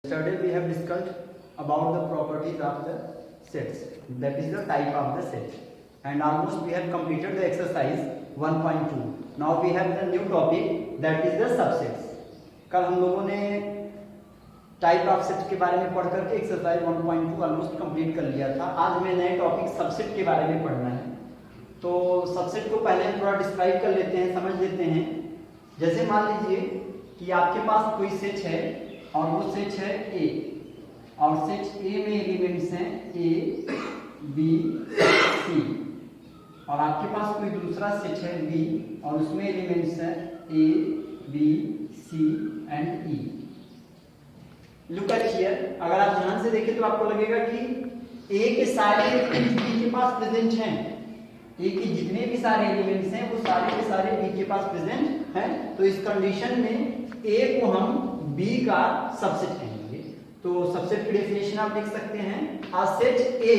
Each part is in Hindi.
Yesterday we have discussed about the properties of the sets, that is the type of the set, and almost we have completed the exercise 1.2. Now we have the new topic, that is the subsets. कल हम लोगों ने टाइप ऑफ सेट के बारे में पढ़ करके एक्सरसाइज 1.2 ऑलमोस्ट कंप्लीट कर लिया था। आज हमें नए टॉपिक सबसेट के बारे में पढ़ना है। तो सबसेट को पहले हम थोड़ा डिस्क्राइब कर लेते हैं, समझ लेते हैं। जैसे मान लीजिए कि आपके पास कोई सेट है और वो सेट है ए, और सेट ए में एलिमेंट्स हैं ए बी सी, और आपके पास कोई दूसरा सेट है बी और उसमें एलिमेंट्स हैं A B C and E. Look at here, अगर आप ध्यान से देखें तो आपको लगेगा कि ए के सारे एलिमेंट्स बी के पास प्रेजेंट हैं, ए के जितने भी सारे एलिमेंट्स हैं वो सारे के सारे बी के पास प्रेजेंट हैं। तो इस कंडीशन में ए को हम बी का सबसेट कहेंगे। तो सबसेट की डेफिनेशन आप लिख सकते हैं, a set A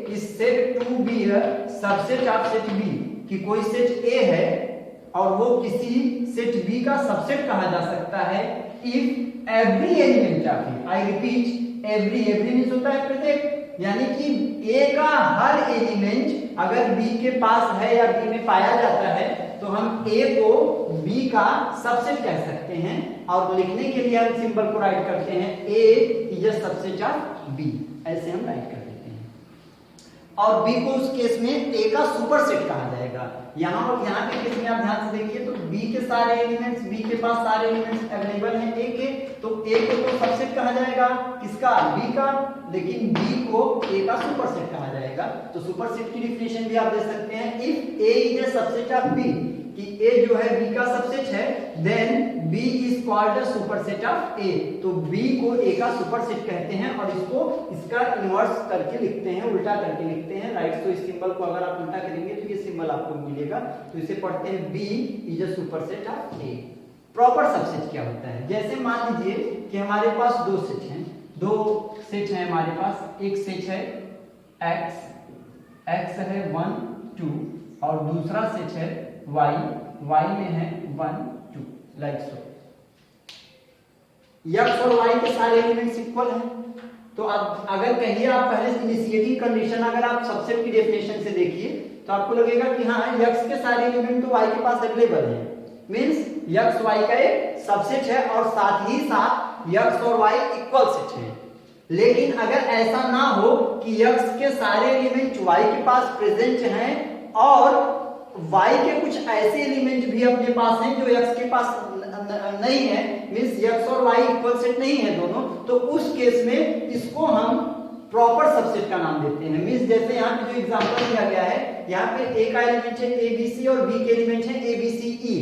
is said to be a subset of set B, कि कोई सेट ए है और वो किसी सेट बी का सबसेट कहा जा सकता है if every element of A, I repeat every means होता है प्रत्येक, यानी कि ए का हर एलिमेंट अगर बी के पास है या बी में पाया जाता है तो हम ए को बी का सबसेट कह सकते हैं। और लिखने के लिए हम सिंबल को राइट करते हैं A is a subset of B, ऐसे हम राइट कर देते हैं। और बी को उस केस में ए का सुपरसेट कहा जाएगा। यहाँ के केस में आप ध्यान से देखिए तो बी के सारे एलिमेंट्स, बी के पास सारे एलिमेंट्स अवेलेबल हैं ए के, तो ए को तो सबसेट कहा जाएगा किसका, बी का, लेकिन बी को ए का सुपरसेट कहा जाएगा। तो सुपरसेट की डिफिनेशन भी आप दे सकते हैं, if A is a subset of B, कि ए जो है बी का सबसेट है, then B is called a superset of A. तो बी को ए का सुपरसेट कहते हैं और इसको इसका इनवर्स करके लिखते हैं, उल्टा करके लिखते हैं, राइट। तो इस सिंबल को अगर आप उल्टा करेंगे तो ये सिंबल आपको मिलेगा। तो इसे पढ़ते हैं B is a superset of A. Proper subset क्या होता है, जैसे मान लीजिए कि हमारे पास दो सेट हैं, हमारे पास, एक सेट है x है 1 2 और दूसरा सेट है y में है 1 2, लाइक सो। x और y के सारे एलिमेंट्स इक्वल हैं। तो अब अगर कहिए आप पहले इनिशिएटिंग कंडीशन अगर आप सबसेट की डेफिनेशन से देखिए तो आपको लगेगा कि हाँ x के सारे एलिमेंट तो y के पास अवेलेबल है, मींस x y का एक सबसेट है और साथ ही साथ x और y इक्वल सेट है। लेकिन अगर ऐसा ना हो कि x के सारे एलिमेंट y के पास प्रेजेंट हैं और y के कुछ ऐसे एलिमेंट भी अपने पास हैं जो x के पास नहीं है, मींस x और y इक्वल सेट नहीं है दोनों, तो उस केस में इसको हम प्रॉपर सबसेट का नाम देते हैं। मींस जैसे यहाँ पे जो एग्जांपल दिया गया है, यहाँ पे a का एलिमेंट है a b c और b के एलिमेंट है a b c e,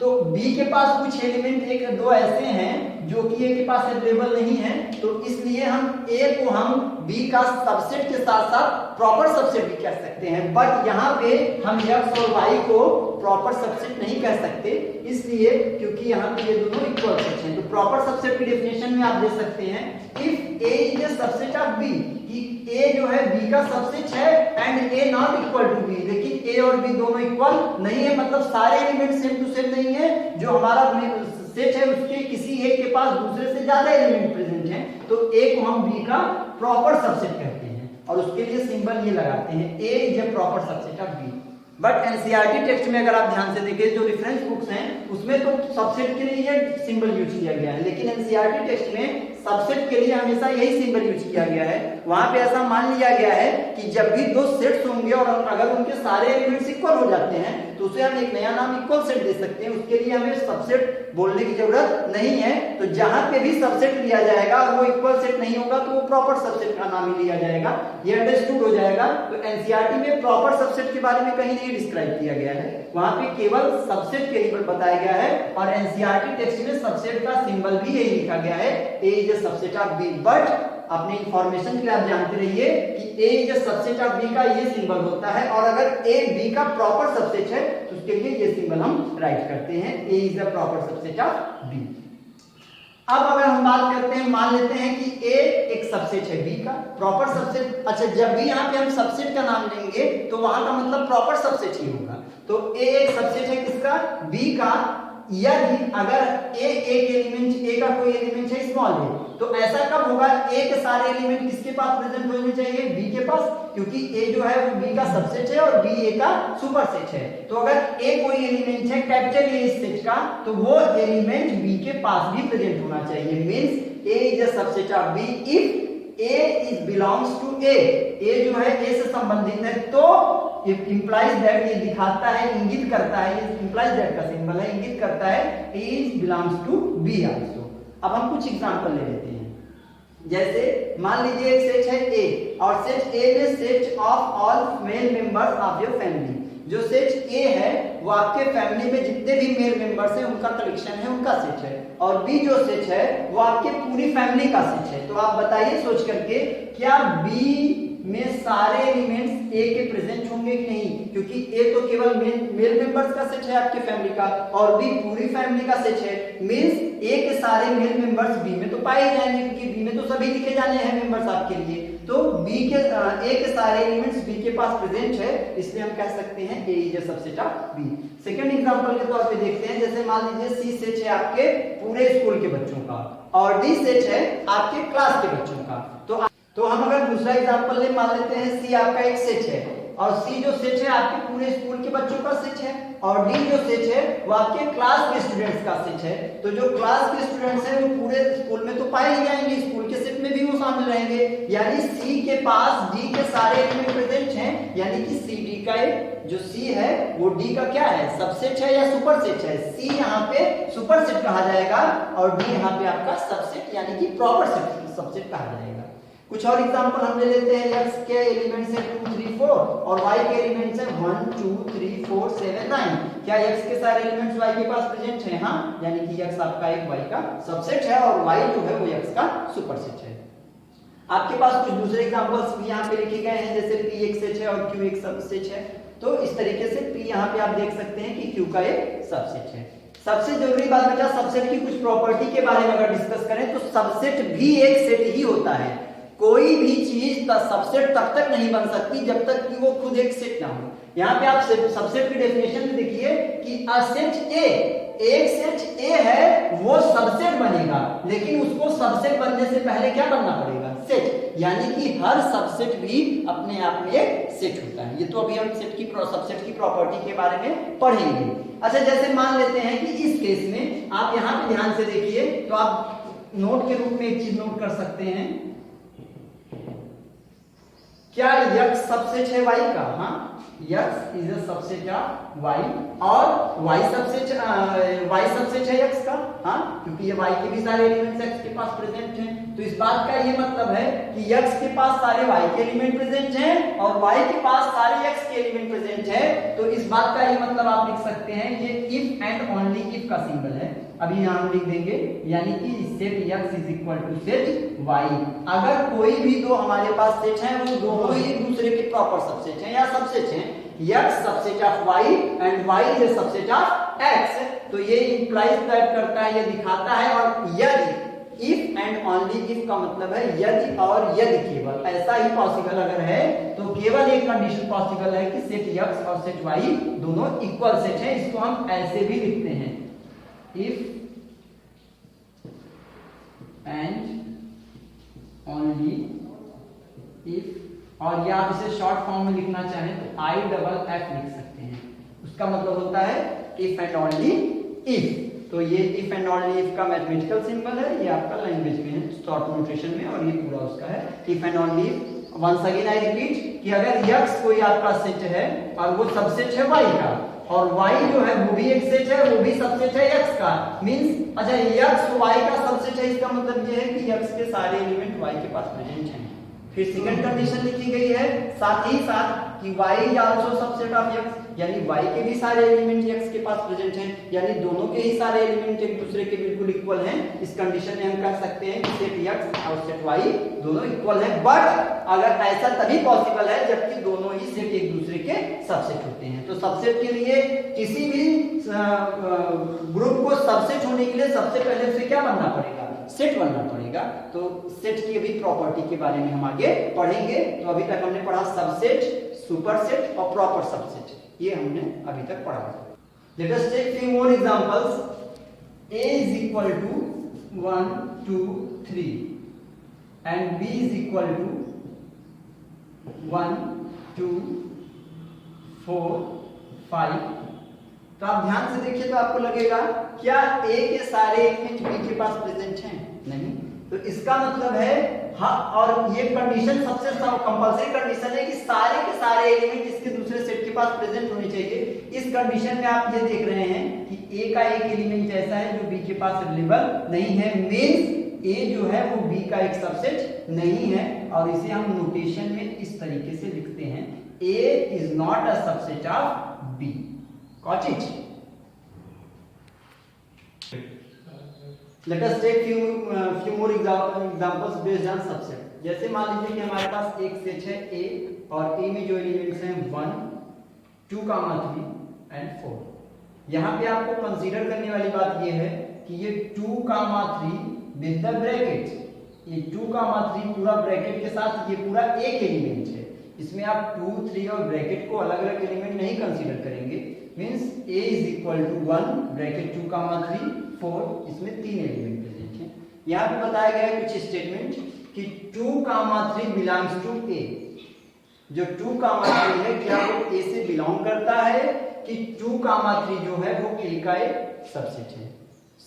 तो b के पास कुछ एलिमेंट एक दो ऐसे हैं जो कि a के पास अवेलेबल नहीं है, तो इसलिए हम a को हम b का सबसेट के साथ साथ प्रॉपर सबसेट भी कह सकते हैं। बट यहाँ पे हम x और y को प्रॉपर सबसेट नहीं कह सकते, इसलिए क्योंकि यहाँ पे ये दोनों इक्वल सेट हैं। तो प्रॉपर सबसेट की डेफिनेशन में आप दे सकते हैं, if a is a subset of b, कि a जो है b का सबसेट है and a not equal to b, लेकिन a और b दोनों इक्वल नहीं है, मतलब सारे एलिमेंट सेम टू सेम नहीं है। जो हमारा सेट है उसके किसी एक के पास दूसरे से ज्यादा एलिमेंट प्रेजेंट हैं, तो a को हम b का प्रॉपर सबसेट कहते हैं और उसके लिए सिंबल ये लगाते हैं, a is a proper subset of b। But NCERT text में अगर आप ध्यान से देखें, जो रेफरेंस बुक्स हैं उसमें तो सबसेट के लिए ये सिंबल यूज किया गया है, लेकिन एनसीईआरटी टेक्स्ट में सबसेट के लिए हमेशा यही सिंबल यूज किया गया है। वहां पे ऐसा मान लिया गया है कि जब भी दो सेट्स होंगे और अगर उनके सारे एलिमेंट्स इक्वल हो जाते हैं तो उसे हम एक नया नाम इक्वल सेट दे सकते हैं, उसके लिए हमें सबसेट बोलने की जरूरत नहीं है। तो जहां पे भी सबसेट लिया जाएगा और वो इक्वल सेट नहीं होगा तो वो प्रॉपर सबसेट का नाम ही लिया जाएगा, ये अंडरस्टूड हो जाएगा। तो एनसीईआरटी में प्रॉपर सबसेट के बारे में कहीं नहीं डिस्क्राइब किया गया है, वहां पे केवल सबसेट के लिए बताया गया है और एनसीईआरटी टेक्स्ट में सबसेट का सिंबल भी यही लिखा गया है, A is a subset of B. But अपने इंफॉर्मेशन के लिए आप जानते रहिए कि a is a subset of b का ये सिंबल होता है, और अगर a b का प्रॉपर सबसेट है तो उसके लिए ये सिंबल हम राइट करते हैं, a is a proper subset of b। अब अगर हम बात करते हैं, मान लेते हैं कि a एक सबसेट है b का प्रॉपर सबसेट। अच्छा, जब भी यहाँ पे हम सबसेट का नाम लेंगे तो वहां का मतलब प्रॉपर सबसेट ही होगा। तो a एक सबसेट है किसका, b का, यदि अगर a एक एलिमेंट, a का कोई एलिमेंट है स्मॉल a, तो ऐसा कब होगा, ए के सारे एलिमेंट किसके पास प्रेजेंट होने चाहिए, बी के पास, क्योंकि ए जो है वो बी का सबसेट है और बी ए का सुपरसेट है। तो अगर ए कोई एलिमेंट है कैपिटल ए इस सेट का, तो वो एलिमेंट बी के पास भी प्रेजेंट होना चाहिए। Means A is a subset of B if A is belongs to A, A जो है ए से संबंधित है, तो इट इंप्लाइज दैट, ये दिखाता है, इंगित करता है, ये इंप्लाइज दैट का सिंबल है, इंगित करता है A is belongs to B also. अब हम कुछ एग्जांपल ले लेते हैं। जैसे मान लीजिए एक सेट है ए, और सेट ए में set of all male members of your family. जो सेट ए है वो आपके फैमिली में जितने भी मेल मेंबर्स हैं उनका कलेक्शन है, उनका सेट है। और बी जो सेट है वो आपके पूरी फैमिली का सेट है। तो आप बताइए सोच करके, क्या बी में सारे एलिमेंट्स ए के प्रेजेंट होंगे कि नहीं, क्योंकि ए तो केवल मेल मेंबर्स का सेट है आपके फैमिली का, और बी पूरी फैमिली का सेट है। मींस ए के सारे मेल मेंबर्स बी में तो पाए जाएंगे, क्योंकि बी में तो सभी लिखे जाने हैं मेंबर्स आपके लिए। तो बी के ए के सारे एलिमेंट्स बी के पास प्रेजेंट है, इसलिए हम कह सकते हैं A is a subset of B. Second example के तौर पे देखते हैं, जैसे मान लीजिए सी सेट है आपके पूरे स्कूल के बच्चों का, और डी सेट है आपके क्लास के बच्चों का। तो हम अगर दूसरा एग्जांपल ले, मान लेते हैं सी आपका एक सेट है, और सी जो सेट है आपके पूरे स्कूल के बच्चों का सेट है, और डी जो सेट है वो आपके क्लास के स्टूडेंट्स का सेट है। तो जो क्लास के स्टूडेंट्स हैं वो पूरे स्कूल में तो पाए ही जाएंगे, स्कूल के सेट में भी वो शामिल रहेंगे, यानी सी के पास डी के सारे एलिमेंट प्रेजेंट हैं, यानी कि सी डी का जो सी है वो डी का क्या है, सबसेट है या सुपरसेट है। सी यहाँ पे सुपरसेट कहा जाएगा और डी यहाँ पे आपका सबसेट यानी कि प्रॉपर सबसेट कहा जाएगा। कुछ और एग्जांपल हम ले लेते हैं। x के एलिमेंट्स हैं 2 3 4 और y के एलिमेंट्स हैं 1 2 3 4 7 9। क्या x के सारे एलिमेंट्स y के पास प्रेजेंट हैं? हाँ, यानी कि x आपका एक y का सबसेट है और y जो है वो x का सुपरसेट है। आपके पास कुछ दूसरे एग्जांपल्स भी यहाँ पे लिखे गए हैं, जैसे p एक सेट है और q एक सबसेट है। तो इस तरीके से p यहाँ पे आप देख सकते हैं कि q का एक सबसेट है। सबसे जरूरी बात बेटा, सबसेट की कुछ प्रॉपर्टी के बारे में अगर डिस्कस करें तो सबसेट भी एक सेट ही होता है। कोई भी चीज सबसेट तब तक नहीं बन सकती जब तक कि वो खुद एक सेट ना हो। यहाँ पे आप सबसेट की डेफिनेशन में देखिए कि अ सेट ए, एक सेट ए है वो सबसेट बनेगा, लेकिन उसको सबसेट बनने से पहले क्या बनना पड़ेगा, सेट। यानी कि हर सबसेट भी अपने आप में एक सेट होता है। ये तो अभी हम सबसेट की प्रॉपर्टी के बारे में पढ़ेंगे। अच्छा, जैसे मान लेते हैं कि इस केस में आप यहाँ पे ध्यान से देखिए, तो आप नोट के रूप में एक चीज नोट कर सकते हैं, क्या x सबसेट है y का? हाँ, x is a subset of y, और y सबसेट है x का। हाँ, क्योंकि ये y के भी सारे एलिमेंट्स x के पास प्रेजेंट हैं। तो इस बात का ये मतलब है कि x के पास सारे y के एलिमेंट प्रेजेंट हैं और y के पास सारे x के एलिमेंट प्रेजेंट हैं। तो इस बात का ये मतलब आप लिख सकते हैं, ये इफ एंड ओनली इफ का सिंबल है। अभी यहाँ हम लिख देंगे, यानी कि set x is equal to set y। अगर कोई भी दो हमारे पास सेट है, वो दोनों ही एक दूसरे के प्रॉपर सबसेट हैं या सबसेट हैं, x subset of y and y is subset of x। तो ये इंप्लाइज दैट करता है, ये दिखाता है। और यदि, इफ एंड ओनली इफ का मतलब है यदि और यदि केवल, ऐसा ही पॉसिबल अगर है तो केवल एक कंडीशन पॉसिबल है कि सेट x और सेट y दोनों इक्वल सेट है। इसको हम ऐसे भी लिखते हैं, if and only if, और या आप इसे शॉर्ट फॉर्म में लिखना चाहें तो IFF लिख सकते हैं। उसका मतलब होता है if and only if। तो ये if and only if का मैथमेटिकल सिंबल है, ये आपका लैंग्वेज में है, शॉर्ट नोटेशन में, और ये पूरा उसका है if and only if। Once again I repeat कि अगर x कोई आपका सेट है और वो सबसेट है y का, और y जो है वो भी एक सेट है, वो भी सबसेट है x का, मींस अच्छा x y का सबसेट है, इसका मतलब ये है कि x के सारे एलिमेंट y के पास प्रेजेंट हैं। फिर सेकंड कंडीशन लिखी गई है साथ ही साथ कि y is also subset of x, यानी y के भी सारे एलिमेंट x के पास प्रेजेंट हैं, यानी दोनों के ही सारे एलिमेंट एक दूसरे के बिल्कुल इक्वल हैं। इस कंडीशन में हम कह सकते हैं कि सेट x और सेट y दोनों इक्वल है। बट अगर ऐसा तभी पॉसिबल है जबकि दोनों ही सेट एक दूसरे के सबसेट होते हैं। तो सबसेट के लिए, किसी भी ग्रुप को सबसेट होने के लिए सबसे पहले उसे क्या बनना पड़ेगा, सेट बनना पड़ेगा। तो सेट की भी प्रॉपर्टी के बारे में हम आगे पढ़ेंगे। तो अभी तक हमने पढ़ा सबसेट, सुपरसेट और प्रॉपर सबसेट, ये हमने अभी तक पढ़ा। Let us take few more examples. A is equal to 1 2 3 and b is equal to 1 2 4 5। तो आप ध्यान से देखिए तो आपको लगेगा क्या a के सारे एलिमेंट b के पास प्रेजेंट हैं? नहीं। तो इसका मतलब है हाँ, और ये कंडीशन सबसे कंपल्सरी कंडीशन है कि सारे के सारे एलिमेंट इसके दूसरे सेट के पास प्रेजेंट होने चाहिए। इस कंडीशन में आप ये देख रहे हैं कि a का एक एलिमेंट ऐसा है जो b के पास अवेलेबल नहीं है, मींस a जो है वो b का एक सबसेट नहीं है। और इसे हम नोटेशन में इस तरीके से लिखते हैं, a is not a subset of b। Got it? Let us take few more examples based on subset। जैसे मान लीजिए कि हमारे पास एक सेट है A और A में जो एलिमेंट्स हैं 1 2 3 एंड 4। यहाँ पे आपको कंसीडर करने वाली बात ये है कि ये 2 3 विद द ब्रैकेट, ये 2 3 पूरा ब्रैकेट के साथ ये पूरा एक एलिमेंट है। इसमें आप 2 3 और ब्रैकेट को अलग अलग एलिमेंट नहीं कंसीडर करेंगे। Means a is equal to 1 bracket 2 3 4, इसमें 3 एलिमेंट प्रेजेंट हैं। यहाँ पे बताया गया है कुछ स्टेटमेंट कि 2 3 बिलोंग्स टू a। जो 2 3 है क्या वो a से बिलोंग करता है कि 2 3 जो है वो a का एक सबसेट है?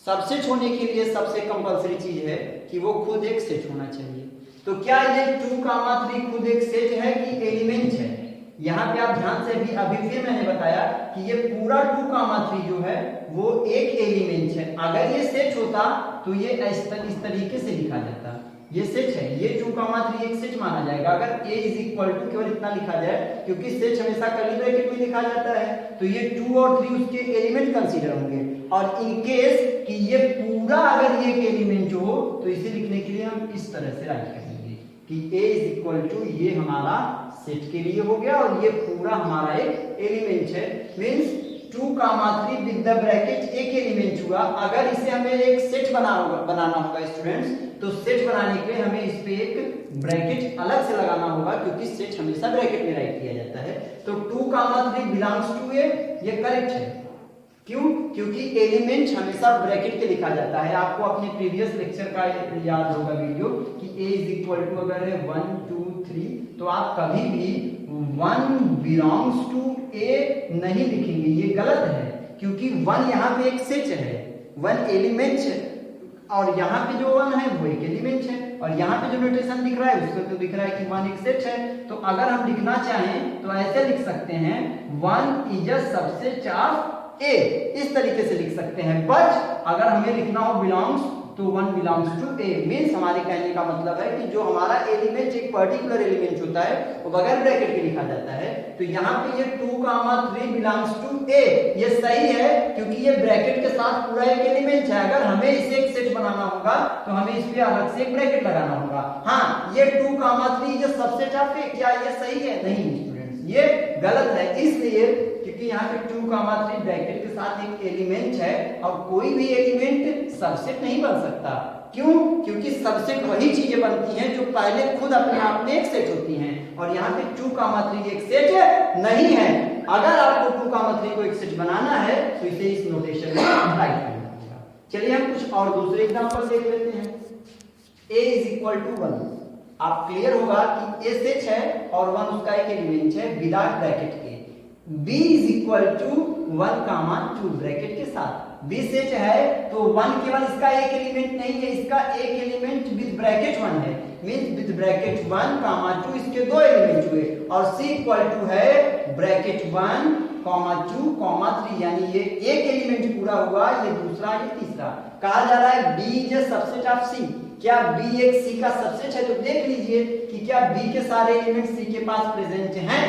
सबसेट होने के लिए सबसे कंपल्सरी चीज है कि वो खुद एक सेट होना चाहिए। तो क्या ये 2 3 खुद एक सेट है कि एलिमेंट है? यहाँ पे आप ध्यान से अभी फिर मैंने बताया कि ये पूरा 2 3 जो है वो एक एलिमेंट है। अगर ये सेट होता तो ये इस तरीके से लिखा जाता, ये सेट है, ये 2 3 एक सेट माना जाएगा अगर a इज इक्वल टू केवल इतना लिखा जाए, क्योंकि सेट हमेशा कर्ली ब्रैकेट में लिखा जाता है। तो ये 2 और 3 उसके एलिमेंट कंसीडर होंगे। और इन केस कि ये पूरा अगर ये एक एलिमेंट हो तो इसे लिखने के लिए हम इस तरह से राइट करेंगे कि a इज इक्वल टू ये हमारा सेट के लिए हो गया और ये पूरा हमारा एक एलिमेंट है। मींस 2 3 विद द ब्रैकेट एक एलिमेंट हुआ। अगर इसे हमें एक सेट बनाना होगा स्टूडेंट्स, तो सेट बनाने के लिए हमें इस पे एक ब्रैकेट अलग से लगाना होगा, क्योंकि सेट हमेशा ब्रैकेट में राइट किया जाता है। तो 2 3 बिलोंग्स टू a, ये करेक्ट है। क्यों? क्योंकि एलिमेंट हमेशा ब्रैकेट के लिखा जाता है। आपको अपने प्रीवियस लेक्चर का याद होगा वीडियो कि a इज इक्वल टू अगर है 1 2 3, तो आप कभी भी 1 बिलोंग्स टू a नहीं लिखेंगे, ये गलत है। क्योंकि 1 यहाँ पे एक सेट है, 1 एलिमेंट है, और यहाँ पे जो 1 है वो एक एलिमेंट है, और यहाँ पे जो नोटेशन दिख रहा है उसको तो दिख रहा है कि 1 एक सेट है। तो अगर हम लिखना चाहें तो ऐसे लिख सकते हैं 1 is a subset of a, इस तरीके से लिख सकते हैं। बट अगर हमें लिखना हो बिलोंग्स तो 1 बिलोंग्स टू a। मींस हमारे कहने का मतलब है कि जो हमारा एलिमेंट एक पर्टिकुलर एलिमेंट होता है वो बगैर ब्रैकेट के लिखा जाता है। तो यहाँ पे ये 2 3 बिलोंग्स टू a, ये सही है क्योंकि ये ब्रैकेट के साथ पूरा एक एलिमेंट है। अगर हमें इसे एक सेट बनाना होगा तो हमें इस पे अलग से एक ब्रैकेट लगाना होगा। हाँ, ये 2 3 जो सबसेट ऑफ a, क्या ये सही है? नहीं स्टूडेंट्स, ये गलत है। इसलिए क्योंकि यहाँ पे 2 3 ब्रैकेट के साथ एक एलिमेंट है और कोई भी एलिमेंट सबसेट नहीं बन सकता। क्यों? क्योंकि सबसेट वही चीजें बनती हैं जो पहले खुद अपने आप में एक सेट होती हैं, और यहाँ पे 2 3 एक सेट नहीं है। अगर आपको 2 3 को एक सेट बनाना है तो इसे इस नोटेशन में राइट करना होगा। चलिए हम कुछ और दूसरे एग्जांपल देख लेते हैं। a इज इक्वल टू 1, आप क्लियर होगा कि a सेट है और 1 उसका एक एलिमेंट है विदाउट ब्रैकेट के। b is equal to 1 2 bracket के साथ। b सेट है तो 1 केवल इसका एक एलिमेंट नहीं है, इसका एक एलिमेंट विद ब्रैकेट 1 है। मींस विद ब्रैकेट 1 2 इसके 2 एलिमेंट हुए, और c इक्वल टू है ब्रैकेट 1 2 3, यानी ये एक एलिमेंट पूरा हुआ, ये दूसरा, ये तीसरा। कहा जा रहा है b is a subset of c। क्या b एक c का सबसेट है? तो देख लीजिए कि क्या b के सारे एलिमेंट c के पास प्रेजेंट हैं?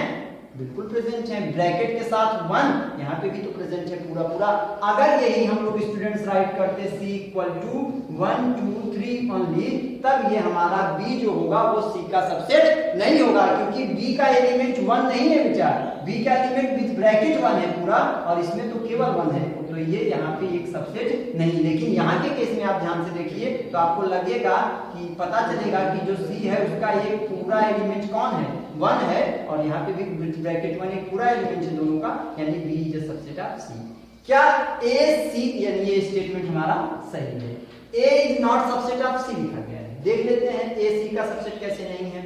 बिल्कुल प्रेजेंट है। ब्रैकेट के साथ 1 यहाँ पे भी तो प्रेजेंट है पूरा पूरा। अगर यही हम लोग स्टूडेंट्स राइट करते c इक्वल टू 1 2 3 ओनली, तब ये हमारा b जो होगा वो c का सबसेट नहीं होगा, क्योंकि b का एलिमेंट 1 नहीं है बेटा, b का एलिमेंट विद ब्रैकेट 1 है पूरा, और इसमें तो केवल 1 है, तो ये यहाँ पे एक सबसेट नहीं। लेकिन यहाँ के केस में आप ध्यान से देखिए तो आपको लगेगा कि पता चलेगा कि जो c है उसका ये पूरा एलिमेंट कौन है? 1 है, और यहाँ पे भी ब्रैकेट 1 एक पूरा एलिमेंट है दोनों का, यानी b is a subset of c। क्या a c, यानी ये स्टेटमेंट हमारा सही है। a is not subset of c लिखा गया है। देख लेते हैं ए सी का सबसेट कैसे नहीं है।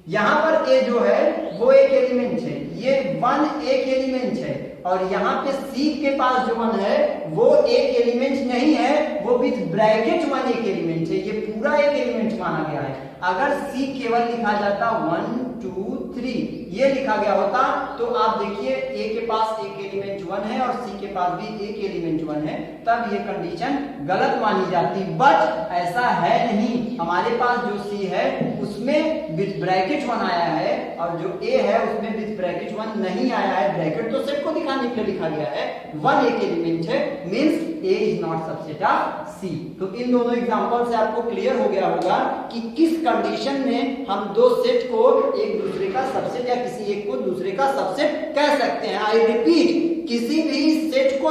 यहाँ पर ए जो है वो एक एलिमेंट है, ये 1 एक एलिमेंट है, और यहाँ पे सी के पास जो 1 है वो एक एलिमेंट नहीं है, वो विथ ब्रैकेट 1 एक एलिमेंट है, ये पूरा एक एलिमेंट माना गया है। अगर सी केवल लिखा जाता 1 2 3 ये लिखा गया होता तो आप देखिए ए के पास एक एलिमेंट 1 है और सी के पास भी एक एलिमेंट 1 है, तब ये कंडीशन गलत मानी जाती। बट ऐसा है नहीं, हमारे पास जो सी है उसमें विथ ब्रैकेट 1 आया है और जो ए है उसमें विथ ब्रैकेट 1 नहीं आया है। ब्रैकेट तो सेट को दिखाने के लिए लिखा गया है, 1 एक एलिमेंट है, means A is not subset of C. तो इन दोनों एग्जांपल से आपको क्लियर हो गया होगा कि किस कंडीशन में हम दो सेट को एक दूसरे का सबसेट या किसी एक को दूसरे का सबसेट कह सकते हैं। आई रिपीट, किसी भी सेट को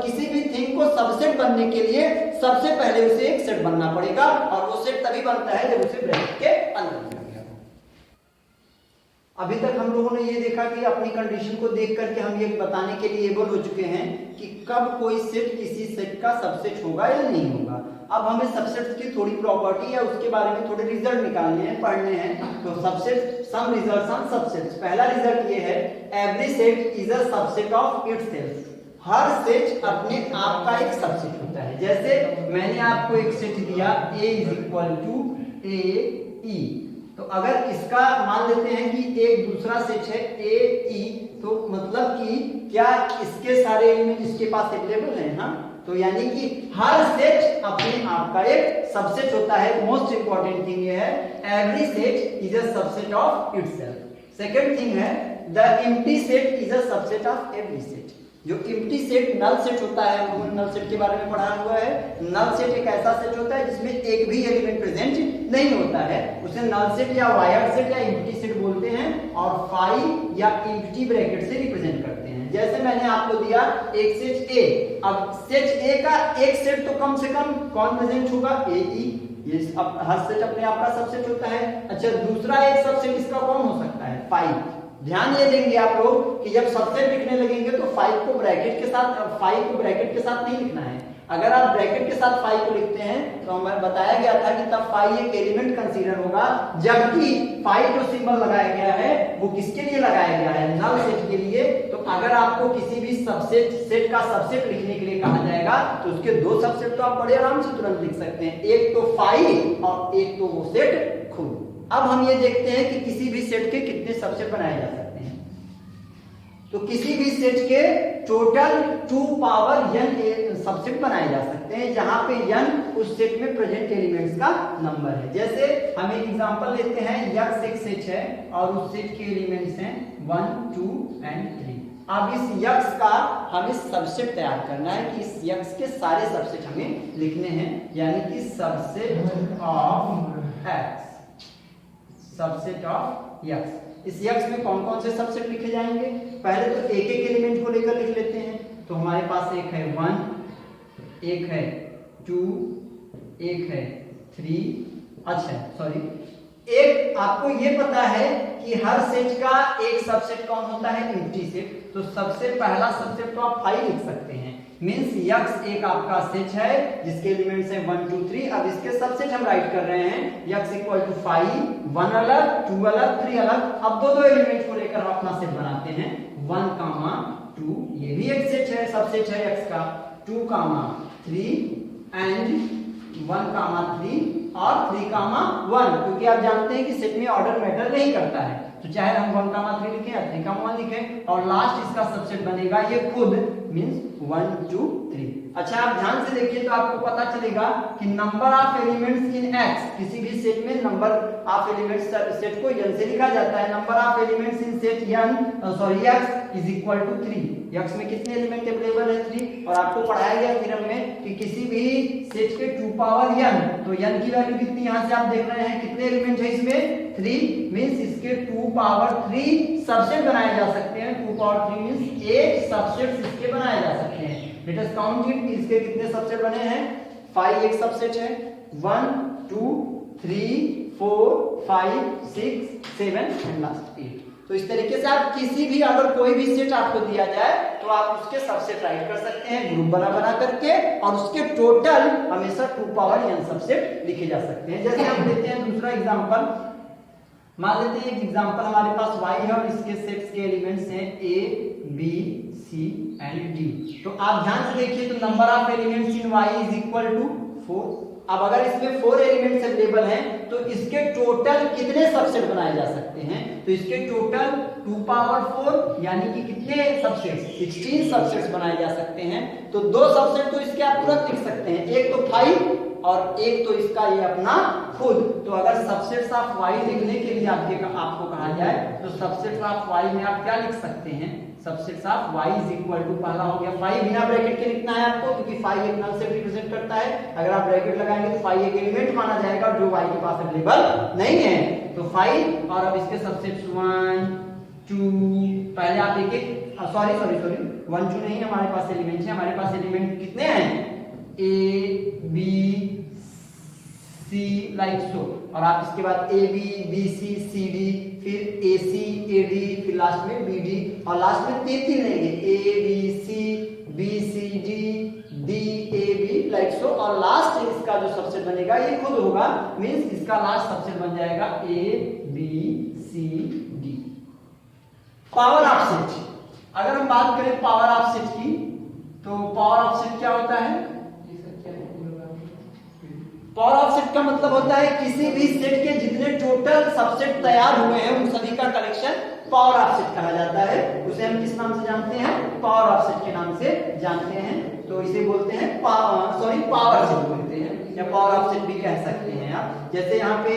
किसी भी थिंग को सबसेट बनने के लिए सबसे पहले उसे एक सेट बनना पड़ेगा, और वो सेट तभी बनता है जब उसे ब्रैकेट के अंदर रखा गया हो। अभी तक हम लोगों ने ये देखा कि अपनी कंडीशन को देख करके हम ये बताने के लिए एबल हो चुके हैं कि कब कोई सेट किसी सेट का सबसेट होगा या नहीं होगा। अब हमें सबसेट्स की थोड़ी प्रॉपर्टी है उसके बारे में थोड़े रिजल्ट निकालने हैं, पढ़ने हैं। तो subset, some results on subsets. पहला रिजल्ट ये है, every set is a subset of itself. हर सेट अपने आप का एक सबसेट होता है। जैसे मैंने आपको एक सेट दिया A इज इक्वल टू ए ई, तो अगर इसका मान लेते हैं कि एक दूसरा सेट है ए ई, तो मतलब कि क्या इसके सारे एलिमेंट इसके पास अवेलेबल हैं? हाँ, तो यानी कि हर सेट अपने आप का एक सबसेट होता है। मोस्ट इंपॉर्टेंट थिंग ये है, every set is a subset of itself. Second thing है, the empty set is a subset of every set. जो एम्प्टी सेट नल सेट होता है, हम लोगों ने नल सेट के बारे में पढ़ा हुआ है। नल सेट एक ऐसा सेट होता है जिसमें एक भी एलिमेंट प्रेजेंट नहीं होता है, उसे नल सेट या वायर्ड सेट या एम्प्टी सेट बोलते हैं, और फाई या एम्प्टी ब्रैकेट से रिप्रेजेंट करते हैं। जैसे मैंने आपको दिया एक सेट ए, अब सेट ए का एक सेट तो कम से कम कौन प्रेजेंट होगा? ए ई, ये हर सेट अपने आप का सबसेट होता है। अच्छा, दूसरा एक सबसेट इसका कौन हो सकता है? 5। ध्यान ये देंगे आप लोग कि जब सबसेट लिखने लगेंगे तो 5 को ब्रैकेट के साथ नहीं लिखना है। अगर आप ब्रैकेट के साथ 5 को लिखते हैं तो हमें बताया गया था कि तब 5 एक एलिमेंट कंसीडर होगा, जबकि 5 जो सिंबल लगाया गया है वो किसके लिए लगाया गया है? नल सेट के लिए। तो अगर आपको किसी भी सेट का सबसेट लिखने के लिए कहा जाएगा तो उसके दो सबसेट तो आप बड़े आराम से तुरंत लिख सकते हैं, एक तो 5 और एक तो वो सेट खुद। अब हम ये देखते हैं कि किसी भी सेट के कितने सबसेट बनाए जा सकते हैं। तो किसी भी सेट के टोटल 2 पावर n सबसेट बनाए जा सकते हैं, जहां पे n उस सेट में प्रेजेंट एलिमेंट्स का नंबर है। जैसे हम एक एग्जांपल लेते हैं, x एक सेट है और उस सेट के एलिमेंट्स हैं 1 2 और 3। अब इस x का हमें सबसेट तैयार करना है कि इस x के सारे सबसेट हमें लिखने हैं, यानी कि subset of x, subset of x। इस x में कौन कौन से सबसेट लिखे जाएंगे? पहले तो एक एक एलिमेंट को लेकर लिख लेते हैं। तो हमारे पास एक है 1, एक है 2, एक है 3। अच्छा सॉरी, एक आपको ये पता है कि हर सेट का एक सबसेट कौन होता है? Empty set. तो सबसे पहला सबसेट तो आप 5 लिख सकते हैं, मींस x एक आपका सेट है जिसके एलिमेंट्स हैं 1 2 3। अब इसके सबसेट हम राइट कर रहे हैं, x इक्वल टू 5, 1 अलग 2 अलग 3 अलग। अब दो एलिमेंट को लेकर हम अपना सेट बनाते हैं, 1 2, ये भी एक सेट है, सबसेट है x का, 2 3 एंड 1 3 और 3 1, क्योंकि आप जानते हैं कि सेट में ऑर्डर मैटर नहीं करता है, तो चाहे हम 1 3 लिखें या 3 1 लिखें, और लास्ट इसका सबसेट बनेगा ये खुद, मींस 1 2 3। अच्छा, आप ध्यान से देखिए तो आपको पता चलेगा कि number of elements in x, किसी भी सेट में नंबर ऑफ एलिमेंट्स सेट को n से लिखा जाता है। Number of elements in set x is equal to 3। x में कितने एलिमेंट अवेलेबल है? 3। और आपको पढ़ाया गया थ्योरम में कि किसी भी सेट के 2 पावर n, तो n की वैल्यू कितनी यहां से आप देख रहे हैं, कितने एलिमेंट है इसमें? 3, मींस इसके 2 पावर 3 सबसेट बनाए जा सकते हैं। 2 पावर 3 मींस 8 सबसेट्स इसके बनाए जा सकते हैं। लेट अस काउंट इट, इसके कितने सबसेट बने हैं? 5 एक सबसेट है, 1 2 3 4 5 6 7 एंड लास्ट 8। तो इस तरीके से आप किसी भी अगर कोई भी सेट आपको दिया जाए तो आप उसके सबसेट राइट कर सकते हैं ग्रुप बना करके, और उसके टोटल हमेशा 2 पावर n सबसेट लिखे जा सकते हैं। जैसे हम लेते हैं दूसरा एग्जांपल, मान लेते हैं एक एग्जांपल हमारे पास y है और इसके सेट्स के एलिमेंट्स हैं a b c and d। तो आप ध्यान से देखिए तो number of elements in y is equal to 4। अब अगर इसमें 4 एलिमेंट्स अवेलेबल हैं तो इसके टोटल कितने सबसेट बनाए जा सकते हैं? तो इसके टोटल 2 पावर 4 यानी कि कितने सबसेट्स? 16 सबसेट्स बनाए जा सकते हैं। तो 2 सबसेट तो इसके आप तुरंत लिख सकते हैं, एक तो 5 और एक तो इसका ये अपना खुद। तो अगर सबसेट्स ऑफ y लिखने के लिए आपको कहा जाए तो सबसेट्स ऑफ y में आप क्या लिख सकते हैं? Subsets of y is equal to, पहला हो गया 5 बिना ब्रैकेट के लिखना है आपको, क्योंकि 5 एक नल सेट रिप्रेजेंट करता है। अगर आप ब्रैकेट लगाएंगे तो 5 एक एलिमेंट माना जाएगा जो y के पास अवेलेबल नहीं है। तो 5 और अब इसके सबसेट्स 1 2, पहले आप एक एक सॉरी 1 2 नहीं, हमारे पास एलिमेंट है, हमारे पास एलिमेंट कितने हैं? a b c like so, और आप इसके बाद a b b c c d, फिर a c a d, फिर लास्ट में b d, और लास्ट में 3 लेंगे a b c b c d d a b like so, और लास्ट इसका जो सबसेट बनेगा ये खुद होगा, मींस इसका लास्ट सबसेट बन जाएगा a b c d। Power of set, अगर हम बात करें पावर ऑफ सेट की तो पावर ऑफ सेट क्या होता है? पावर ऑफ सेट का मतलब होता है किसी भी सेट के जितने टोटल सबसेट तैयार हुए हैं उन सभी का कलेक्शन पावर ऑफ सेट कहा जाता है। उसे हम किस नाम से जानते हैं? पावर ऑफ सेट के नाम से जानते हैं। तो इसे बोलते हैं पावर सेट बोलते हैं, या पावर ऑफ सेट भी कह सकते हैं आप। जैसे यहाँ पे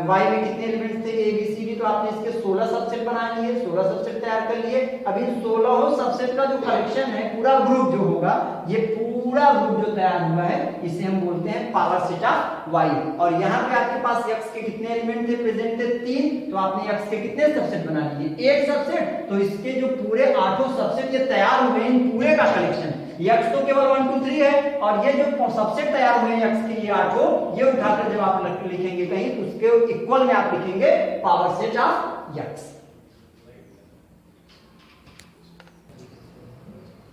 y में कितने एलिमेंट्स थे? a b c d, तो आपने इसके 16 सबसेट बना लिए, 16 सबसेट तैयार कर लिए। अब इन 16 सबसेट का जो कलेक्शन है, पूरा ग्रुप जो होगा, ये पूरा ग्रुप जो तैयार हुआ है इसे हम बोलते हैं पावर सेट ऑफ y। और यहाँ पे आपके पास x के कितने एलिमेंट थे? प्रेजेंट थे 3, तो आपने x के कितने सबसेट बना लिए? एक सबसेट। तो इसके जो पूरे 8 सबसेट ये तैयार हुए इन पूरे का कलेक्शन, x तो केवल 1 2 3 है, और ये जो सबसेट तैयार हुए हैं x के ये 8, ये उठाकर जब आप लिखेंगे कहीं तो उसके इक्वल में आप लिखेंगे पावर सेट ऑफ x।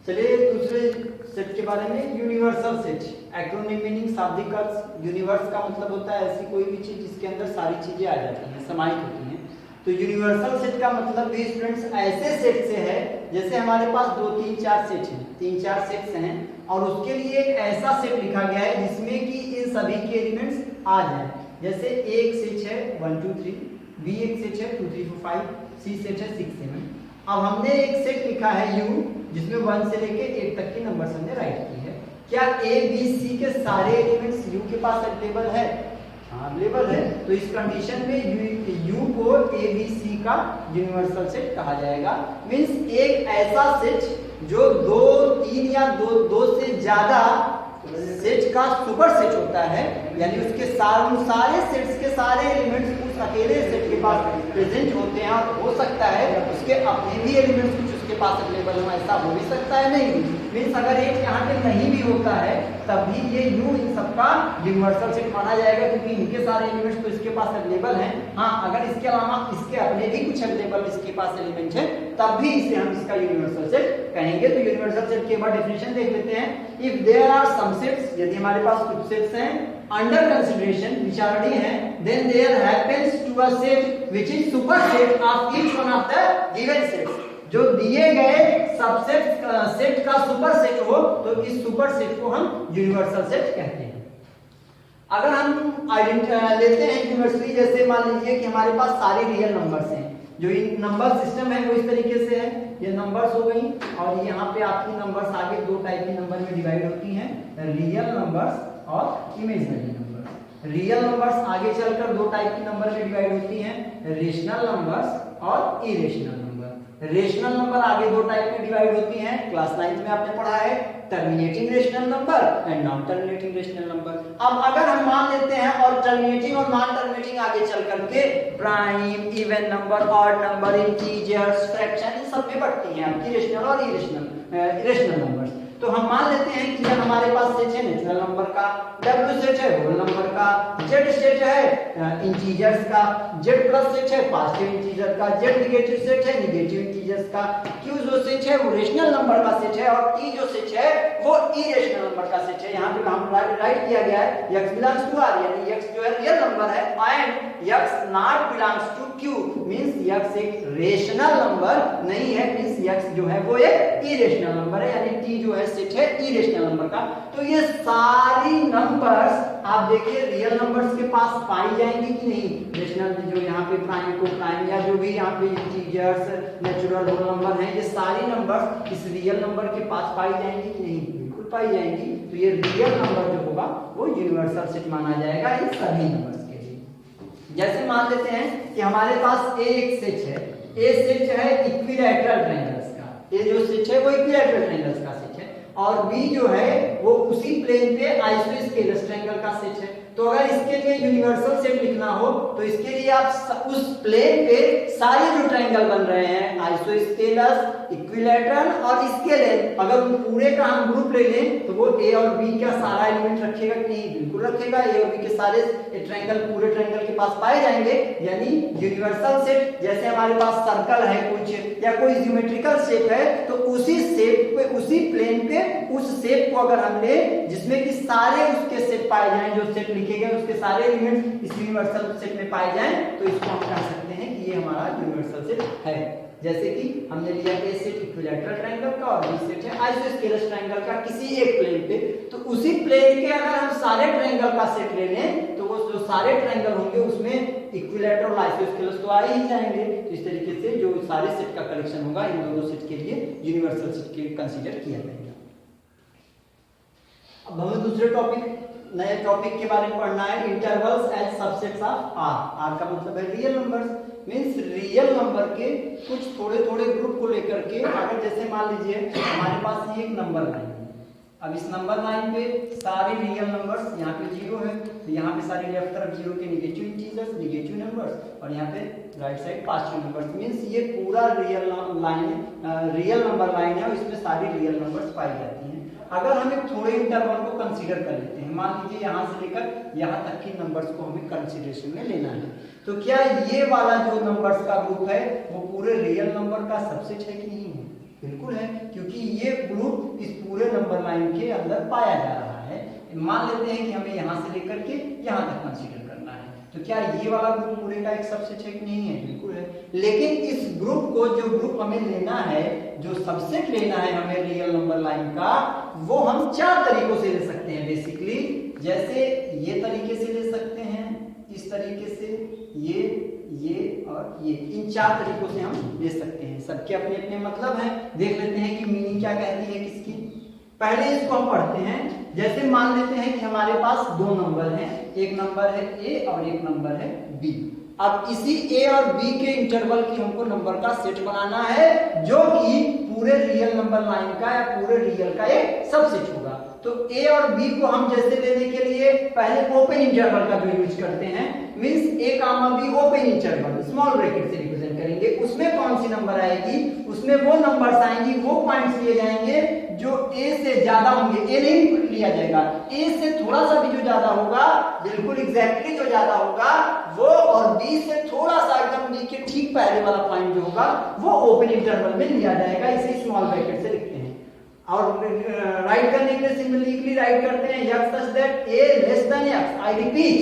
चलिए दूसरे सेट के बारे में, यूनिवर्सल सेट। एक्रोनिम मीनिंग शाब्दिक अर्थ, यूनिवर्स का मतलब होता है ऐसी कोई भी चीज जिसके अंदर सारी चीजें आ जाती हैं, समाहित होती हैं। तो यूनिवर्सल सेट का मतलब भी स्टूडेंट्स ऐसे सेट से है जैसे हमारे पास 2 3 4 सेट हैं, 3 4 सेट्स हैं, और उसके लिए एक ऐसा सेट लिखा गया है जिसमें कि इन सभी के एलिमेंट्स आ जाएं। जैसे A एक सेट है 1 2 3, B एक सेट है 2 3 4 5, C सेट है 6 7। अब हमने एक सेट लिखा है U जिसमें 1 से लेके 8 तक की नंबर्स हमने राइट की है। क्या A B C के सारे एलिमेंट्स U के पास अवेलेबल है? हाँ अवेलेबल है। तो इस कंडीशन में U को A B C का यूनिवर्सल सेट कहा जाएगा। मींस एक ऐसा सेट जो 2 3 या 2 से ज्यादा सेट का सुपर सेट होता है, यानी उसके सारे सेट्स के सारे एलिमेंट्स उस अकेले सेट के पास प्रेजेंट होते हैं, और हो सकता है उसके अपने भी एलिमेंट्स कुछ उसके पास अवेलेबल हो, ऐसा हो भी सकता है, नहीं भी। मींस अगर एक यहाँ पे नहीं भी होता है तब भी ये U इन सबका यूनिवर्सल सेट माना जाएगा, क्योंकि इनके सारे एलिमेंट्स तो इसके पास अवेलेबल हैं। हाँ अगर इसके अलावा इसके अपने भी कुछ अवेलेबल इसके पास एलिमेंट है तब भी इसे हम इसका यूनिवर्सल सेट कहेंगे। तो यूनिवर्सल सेट के बाद डेफिनेशन देख लेते हैं। If there are some sets, यदि हमारे पास कुछ सेट्स हैं under consideration which already है, then there happens to a set which is superset of each one of the given sets। जो दिए गए सबसेट सेट का सुपर सेट हो तो इस सुपर सेट को हम यूनिवर्सल सेट कहते हैं। अगर हम लेते हैं यूनिवर्सली, जैसे मान लीजिए कि हमारे पास सारे रियल नंबर्स हैं, जो इन नंबर सिस्टम है वो इस तरीके से है, ये नंबर्स हो गई, और यहाँ पे आपकी नंबर्स आगे 2 टाइप की नंबर में डिवाइड होती हैं, रियल नंबर्स और इमेजिनरी नंबर्स। रियल नंबर्स आगे चलकर 2 टाइप की नंबर में डिवाइड होती हैं, रेशनल नंबर्स और इरेशनल नंबर। रेशनल नंबर आगे 2 टाइप में डिवाइड होती हैं, क्लास 9 में आपने पढ़ा है, terminating rational number and non terminating rational number. अब अगर हम मान लेते हैं और टर्मिनेटिंग और नॉन टर्मिनेटिंग आगे चल करके prime, even number, odd number, integers, fraction, इन सब में बढ़ती हैं आपकी रेशनल और इरेशनल नंबर्स। तो हम मान लेते हैं कि यह हमारे पास सेट है नेचुरल नंबर का, W सेट है होल नंबर का, Z सेट है इंटीजर्स का, Z प्लस सेट है पॉजिटिव इंटीजर का, Z नेगेटिव सेट है नेगेटिव इंटीजर्स का, Q जो सेट है वो रेशनल नंबर का सेट है और T जो सेट है वो इरेशनल नंबर का सेट है। यहाँ पे हम राइट किया गया है x बिलोंग्स टू R यानी x जो है रियल नंबर है and x not belongs to Q means x एक रेशनल नंबर नहीं है, मींस x जो है वो एक इरेशनल नंबर है यानी T जो है सेट है इरेशनल नंबर का। तो ये सारी नंबर्स आप देखिए रियल नंबर्स के पास पाई जाएंगी कि नहीं, रेशनल जो यहाँ पे प्राइम को प्राइम या जो भी यहाँ पे इंटीजर्स नेचुरल होल नंबर हैं ये सारी नंबर्स इस रियल नंबर के पास पाई जाएंगी कि नहीं, बिल्कुल पाई जाएंगी। तो ये रियल नंबर जो होगा वो यूनिवर्सल सेट माना जाएगा इन सभी नंबर्स के लिए। जैसे मान लेते हैं कि हमारे पास ए एक सेट है, ए सेट है इक्विलैटरल ट्रायंगल्स का, ए जो सेट है वो इक्विलैटरल ट्रायंगल्स का सेट है और बी जो है वो उसी प्लेन पे आइसोस्केलस ट्रायंगल का सेट है। तो अगर इसके लिए यूनिवर्सल सेट लिखना हो तो इसके लिए आप उस प्लेन पे सारे जो ट्रायंगल बन रहे हैं आइसोस्केलस इक्विलैटरल और स्केलर अगर पूरे का हम ग्रुप ले लें तो वो ए और बी का सारा एलिमेंट रखेगा कि नहीं, बिल्कुल रखेगा। ए और बी के सारे ट्रायंगल पूरे ट्रायंगल के पास पाए जाएंगे यानी यूनिवर्सल सेट। जैसे हमारे पास सर्कल है कुछ या कोई ज्योमेट्रिकल शेप है तो उसी शेप पे उसी प्लेन पे उस शेप को अगर हम ले जिसमें कि सारे उसके सेट पाए जाएं, जो सेट लिखे गए उसके सारे एलिमेंट इस यूनिवर्सल सेट में पाए जाएं तो इसको हम कह सकते हैं कि ये हमारा यूनिवर्सल सेट है। जैसे कि हमने लिया ए सेट इक्विलैटरल ट्रायंगल का और बी सेट है आइसोस्केलस ट्रायंगल का किसी एक प्लेन पे, तो उसी प्लेन के अगर हम सारे ट्रायंगल का सेट ले लें तो वो जो सारे ट्रायंगल होंगे उसमें इक्विलैटरल और आइसोस्केलस तो आ ही जाएंगे। तो इस तरीके से जो सारे सेट का कलेक्शन होगा इन दोनों सेट के लिए यूनिवर्सल सेट के कंसीडर किया जाएगा। अब हमें दूसरे टॉपिक नए टॉपिक के बारे में पढ़ना है, intervals as subsets of R. R का मतलब है real numbers, means real number के कुछ थोड़े थोड़े ग्रुप को लेकर के अगर जैसे मान लीजिए हमारे पास ये एक नंबर लाइन है, अब इस नंबर लाइन पे सारे रियल नंबर्स यहाँ पे 0 है तो यहाँ पे सारी लेफ्ट तरफ 0 के नेगेटिव इंटीजर्स नेगेटिव नंबर्स और यहाँ पे right side positive numbers, means ये पूरा रियल नंबर लाइन है और इसमें सारी रियल नंबर्स पाई जाती हैं। अगर हम एक थोड़े इंटरवल को कंसीडर कर लेते हैं, मान लीजिए यहाँ से लेकर यहाँ तक की नंबर्स को हमें कंसीडरेशन में लेना है, तो क्या ये वाला जो नंबर्स का ग्रुप है वो पूरे रियल नंबर का सबसेट है कि नहीं है? बिल्कुल है, क्योंकि ये ग्रुप इस पूरे नंबर लाइन के अंदर पाया जा रहा है। मान लेते हैं कि हमें यहाँ से लेकर के यहाँ तक कंसीडर करना है, तो क्या ये वाला ग्रुप पूरे का एक सबसेट है कि नहीं है? बिल्कुल है। लेकिन इस ग्रुप को जो ग्रुप हमें लेना है, जो सबसेट लेना है हमें रियल नंबर लाइन का, वो हम 4 तरीकों से ले सकते हैं बेसिकली। जैसे ये तरीके से ले सकते हैं, इस तरीके से, ये और ये, इन 4 तरीकों से हम ले सकते हैं। सबके अपने अपने मतलब हैं, देख लेते हैं कि मीनिंग क्या कहती है किसकी। पहले इसको हम पढ़ते हैं। जैसे मान लेते हैं कि हमारे पास 2 नंबर हैं, एक नंबर है ए और एक नंबर है बी। अब इसी ए और बी के इंटरवल की हमको नंबर का सेट बनाना है जो कि पूरे रियल नंबर लाइन का या पूरे रियल का एक सबसेट होगा। तो ए और बी को हम जैसे लेने के लिए पहले ओपन इंटरवल का जो यूज करते हैं, means a comma b open interval small bracket से रिप्रेजेंट करेंगे। उसमें कौन सी नंबर आएगी? उसमें वो नंबर्स आएंगी, वो पॉइंट्स लिए जाएंगे जो ए से ज्यादा होंगे। ए नहीं लिया जाएगा, ए से थोड़ा सा भी जो ज्यादा होगा, बिल्कुल एग्जैक्टली जो ज्यादा होगा वो, और बी से थोड़ा सा एकदम बी के ठीक पहले वाला पॉइंट जो होगा वो ओपन इंटरवल में लिया जाएगा। इसे स्मॉल ब्रैकेट से लिखते हैं। और राइट करने के लिए सिंपली राइट करते हैं x such that a less than x। I repeat,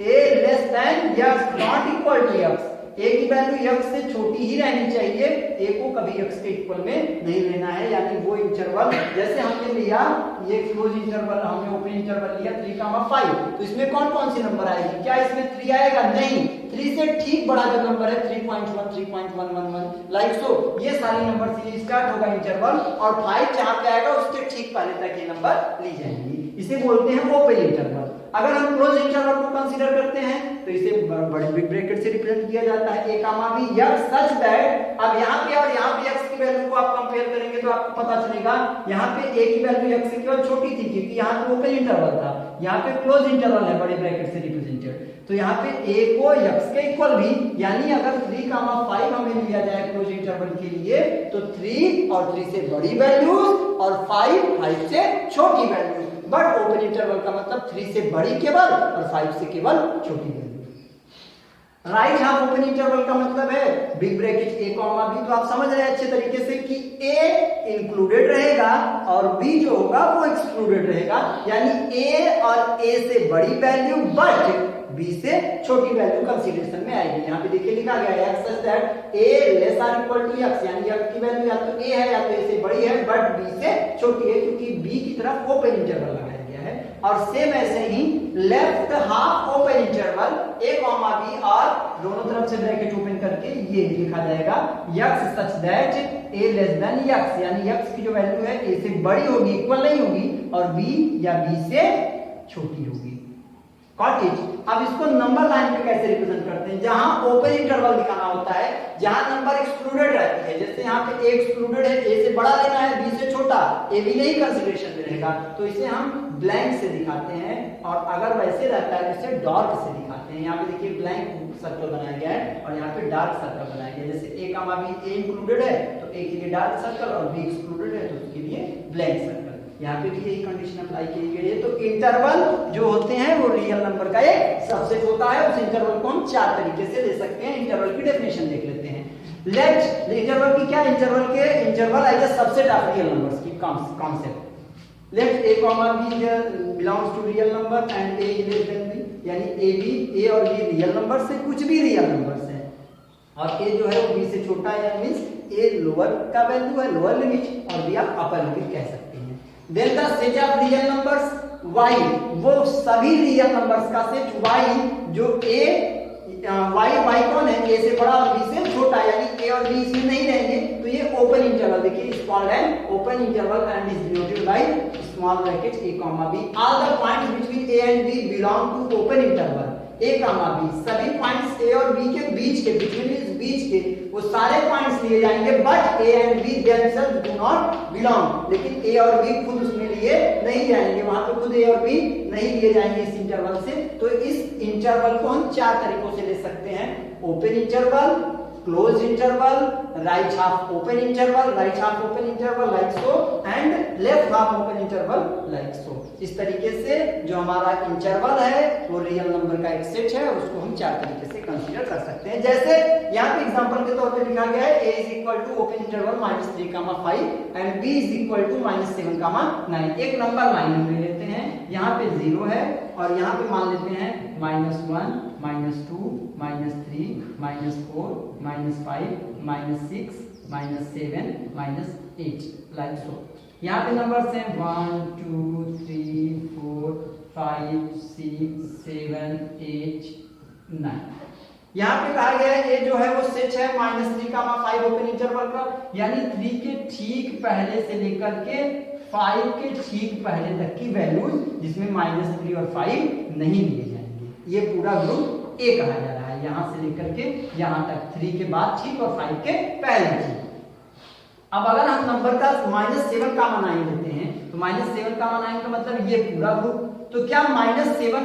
a less than x not equal to x। a की वैल्यू x से छोटी ही रहनी चाहिए, a को कभी x के इक्वल में नहीं लेना है। यानी वो इंटरवल जैसे हमने लिया, ये क्लोज इंटरवल हमने ओपन इंटरवल लिया 3,5, तो इसमें कौन कौन सी नंबर आएगी? क्या इसमें 3 आएगा? नहीं, 3 से ठीक बड़ा जो नंबर है 3.1 3.111 लाइक सो, ये सारे नंबर से स्टार्ट होगा इंटरवल और 5 जहां पे आएगा उसके ठीक पहले तक ये नंबर ली जाएंगी। इसे बोलते हैं ओपन इंटरवल। अगर हम क्लोज इंटरवल को कंसीडर करते हैं तो इसे बड़े बिग ब्रैकेट से रिप्रेजेंट किया जाता है a कामा b x सच दैट। अब यहाँ पे और यहाँ पे x की वैल्यू को आप कंपेयर करेंगे तो आपको पता चलेगा यहाँ पे a की वैल्यू x से केवल छोटी थी क्योंकि यहाँ पे ओपन इंटरवल था, यहाँ पे क्लोज इंटरवल है बड़े ब्रैकेट से रिप्रेजेंटेड। तो यहाँ पे a को x के इक्वल भी, यानी अगर 3,5 हमें लिया जाए क्लोज इंटरवल के लिए तो 3 और 3 से बड़ी वैल्यूज और 5 से छोटी वैल्यूज, बट ओपन इंटरवल का मतलब 3 से बड़ी केवल और 5 से केवल छोटी value. Right half open interval का मतलब है big bracket a comma b, तो आप समझ रहे हैं अच्छे तरीके से कि a इंक्लूडेड रहेगा और b जो होगा वो एक्सक्लूडेड रहेगा, यानी a और a से बड़ी वैल्यू बट b से छोटी वैल्यू कंसीडरेशन में आएगी। यहाँ पे देखिए लिखा गया है x such that a less or equal to x, यानी x की वैल्यू या तो a है या तो a से बड़ी है बट b से छोटी है, क्योंकि b की तरफ ओपन इंटरवल लगाया गया है। और सेम ऐसे ही left half open interval a comma b और दोनों तरफ से ब्रैकेट ओपन करके ये लिखा जाएगा x such that a less than x, यानी x की जो वैल्यू है a से बड़ी होगी, इक्वल नहीं होगी, और b या b से छोटी होगी। Got it. अब इसको नंबर लाइन पे कैसे रिप्रेजेंट करते हैं, जहां ओपन इंटरवल दिखाना होता है, जहां नंबर एक्सक्लूडेड रहती है, जैसे यहाँ पे a एक्सक्लूडेड है, a से बड़ा लेना है, b से छोटा, a भी नहीं कंसीडरेशन में रहेगा, तो इसे हम ब्लैंक से दिखाते हैं, और अगर वैसे रहता है तो इसे डार्क से दिखाते हैं। यहाँ पे देखिए ब्लैंक सर्कल बनाया गया है और यहाँ पे डार्क सर्कल बनाया गया है, जैसे a कमा b, a इंक्लूडेड है तो a के लिए डार्क सर्कल और b एक्सक्लूडेड है तो उसके लिए ब्लैंक सर्कल। यहाँ पे भी यही कंडीशन अप्लाई की गई है। तो इंटरवल जो होते हैं वो रियल नंबर का एक सबसेट होता है, उस इंटरवल को हम 4 तरीके से ले सकते हैं। इंटरवल की डेफिनेशन देख लेते हैं। लेट इंटरवल की क्या, interval as a subset of real numbers की concept. Let a comma b belongs to real number and a is less than b, यानी a और b रियल नंबर से, कुछ भी रियल नंबर्स हैं, और a जो है वो b से छोटा है, मींस a लोअर का वैल्यू है, लोअर लिमिट, और b आप अपर लिमिट कह सकते हैं। Then the set of real numbers y, वो सभी रियल नंबर्स का सेट y जो y कौन है, a से बड़ा और b से छोटा, यानी a और b इसमें नहीं रहेंगे, तो ये ओपन इंटरवल देखिए small and open interval and is denoted by small bracket a comma b। All the points between a and b belong to open interval a comma b, सभी पॉइंट्स a और b के बीच के, बिटवीन इस बीच के वो सारे पॉइंट्स लिए जाएंगे, but a and b themselves do not belong, लेकिन a और b खुद उसमें लिए नहीं जाएंगे, वहां पे खुद a और b नहीं लिए जाएंगे इस इंटरवल से। तो इस इंटरवल को हम 4 तरीकों से ले सकते हैं, open interval, close interval, right half open interval like so, and left half open interval like so. इस तरीके से जो हमारा इंटरवल है वो रियल नंबर का एक सेट है, उसको हम 4 तरीके से कंसीडर कर सकते हैं। जैसे यहाँ पे एग्जांपल के तौर पे लिखा गया है a is equal to open interval -3,5 and b is equal to -7,9। एक नंबर लाइन हम ले लेते हैं, यहाँ पे 0 है और यहाँ पे मान लेते हैं -1 -2 -3 -4 -5 -6 -7 -8 लाइक सो। यहाँ पे नंबर्स हैं 1 2 3 4 5 6 7 8 9। यहाँ पे कहा गया है ये जो है वो सेट है -3,5 ओपन इंटरवल का, यानी 3 के ठीक पहले से लेकर के 5 के ठीक पहले तक की वैल्यूज जिसमें -3 और 5 नहीं लिए जाएंगे, ये पूरा ग्रुप A कहा जा रहा है, यहां से लेकर के यहां तक 3 के बाद ठीक और 5 के पहले ठीक। अब अगर हम नंबर का -7 (9) लेते हैं तो -7 (9) का मतलब ये पूरा ग्रुप, तो क्या -7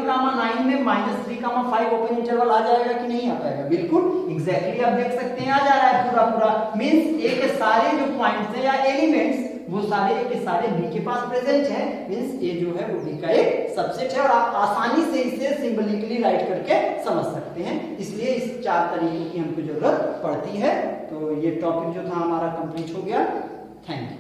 में -3,5 ओपन इंटरवल आ जाएगा कि नहीं आ पाएगा? बिल्कुल एग्जैक्टली आप देख सकते हैं आ जा रहा है पूरा मींस ए के सारे जो पॉइंट्स हैं या एलिमेंट्स वो सारे के सारे बी के पास प्रेजेंट है, मींस ए जो है वो बी का एक सबसेट है, और आप आसानी से इसे सिंबॉलिकली राइट करके समझ सकते हैं। इसलिए इस 4 तरीकों की हमको जरूरत पड़ती है। तो ये टॉपिक जो था हमारा कंप्लीट हो गया। Thank you.